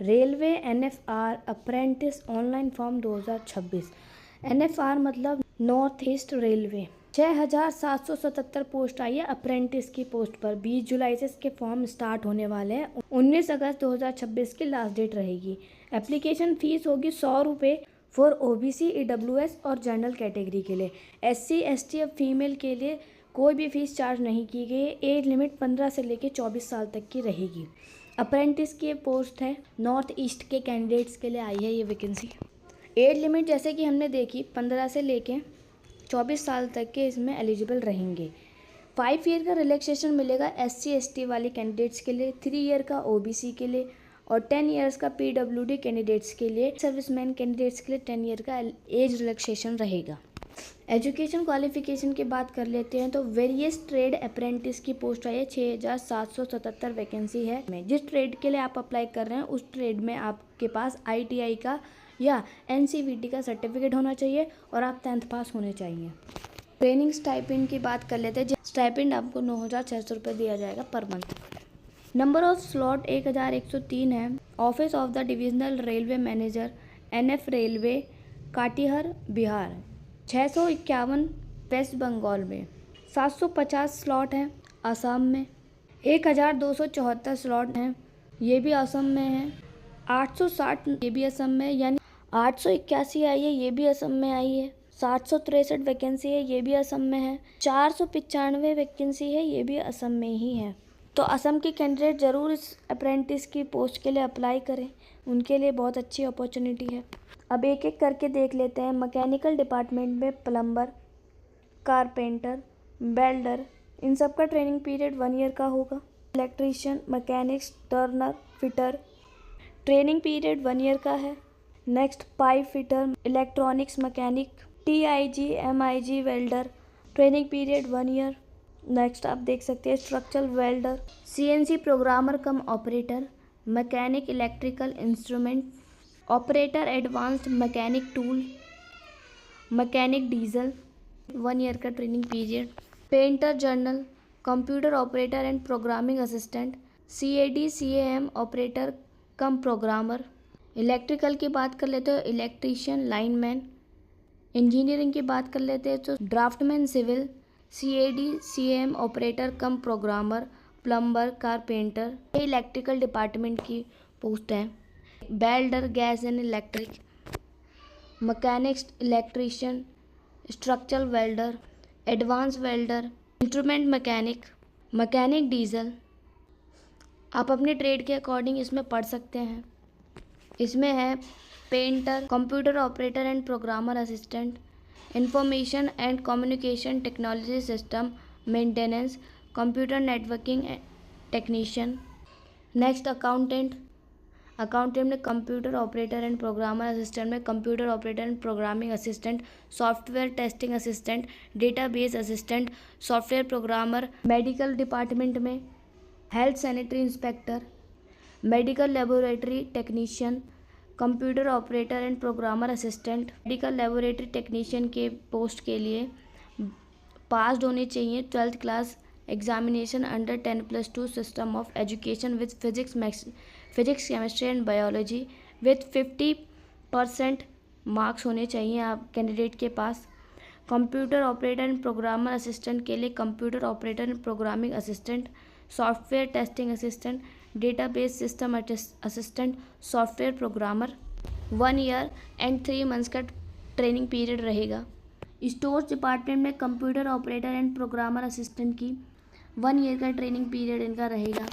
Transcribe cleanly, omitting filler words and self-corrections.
Railway NFR apprentice online form 2026। NFR मतलब north east railway. 6777 post आई है apprentice की post पर। 20 जुलाई से इसके फॉर्म स्टार्ट होने वाले हैं। 19 अगस्त 2026 की लास्ट डेट रहेगी। एप्लीकेशन फीस होगी 100 रुपये फॉर OBC, EWS और जनरल कैटेगरी के लिए। SC ST और फीमेल के लिए कोई भी फीस चार्ज नहीं की गई है। एज लिमिट 15 से लेकर 24 साल तक की रहेगी। अप्रेंटिस की पोस्ट है, नॉर्थ ईस्ट के कैंडिडेट्स के लिए आई है ये वैकेंसी। एज लिमिट जैसे कि हमने देखी 15 से लेके 24 साल तक के इसमें एलिजिबल रहेंगे। 5 ईयर का रिलैक्सेशन मिलेगा SC ST वाले कैंडिडेट्स के लिए, 3 ईयर का OBC के लिए और 10 ईयर्स का PWD कैंडिडेट्स के लिए। सर्विसमैन कैंडिडेट्स के लिए 10 ईयर का एज रिलैक्सेशन रहेगा। एजुकेशन क्वालिफिकेशन की बात कर लेते हैं तो वेरियस ट्रेड अप्रेंटिस की पोस्ट आई है। 6777 वैकेंसी है। जिस ट्रेड के लिए आप अप्लाई कर रहे हैं उस ट्रेड में आपके पास ITI का या NCVT का सर्टिफिकेट होना चाहिए और आप 10th पास होने चाहिए। ट्रेनिंग स्टाइपेंड की बात कर लेते हैं। स्टाइपेंड आपको 9600 रुपये दिया जाएगा per month. Number of slot 1103 है। Office of the divisional railway manager NF railway Katihar Bihar 651 West Bengal में। 750 स्लॉट हैं असम में। 1274 स्लॉट हैं, ये भी असम में है। 860 ये भी असम में, यानी 881 आई है, ये भी असम में आई है। 763 वैकेंसी है, ये भी असम में है। 495 वैकेंसी है, ये भी असम में ही है। तो असम के कैंडिडेट ज़रूर इस अप्रेंटिस की पोस्ट के लिए अप्लाई करें, उनके लिए बहुत अच्छी अपॉर्चुनिटी है। अब एक एक करके देख लेते हैं। मैकेनिकल डिपार्टमेंट में प्लम्बर, कारपेंटर, वेल्डर, इन सब का ट्रेनिंग पीरियड 1 ईयर का होगा। Electrician, mechanics, turner, fitter, training period 1 year का है। Next pipe fitter, electronics mechanic, TIG MIG welder, training period 1 year. Next आप देख सकते हैं structural welder, CNC programmer cum operator, mechanic electrical instrument operator, advanced mechanic tool, mechanic diesel, 1 year का training period. Painter general, computer operator and programming assistant, CAD CAM operator cum programmer. Electrical की बात कर लेते हो electrician, lineman. Engineering की बात कर लेते हैं तो draftsman civil, CAD CAM operator cum programmer, plumber, carpenter. ये इलेक्ट्रिकल डिपार्टमेंट की पोस्ट है। Welder, gas and electric, mechanics electrician, structural welder, advance welder, instrument mechanic, mechanic diesel. आप अपने ट्रेड के अकॉर्डिंग इसमें पढ़ सकते हैं। इसमें है painter, computer operator and programmer assistant, information and communication technology system maintenance, computer networking technician. Next accountant, accountant में computer operator and programmer assistant में computer operator and programming assistant, software testing assistant, database assistant, software programmer. Medical department में health sanitary inspector, medical laboratory technician, computer operator and programmer assistant. Medical laboratory technician के post के लिए pass होने चाहिए 12th class examination under 10+2 system of education with physics chemistry and biology with 50% marks होने चाहिए आप candidate के पास। Computer operator and programmer assistant के लिए computer operator and programming assistant, software testing assistant, database system assistant, software programmer. 1 year and 3 months का training period रहेगा। Stores department में computer operator and programmer assistant की 1 year का training period इनका रहेगा।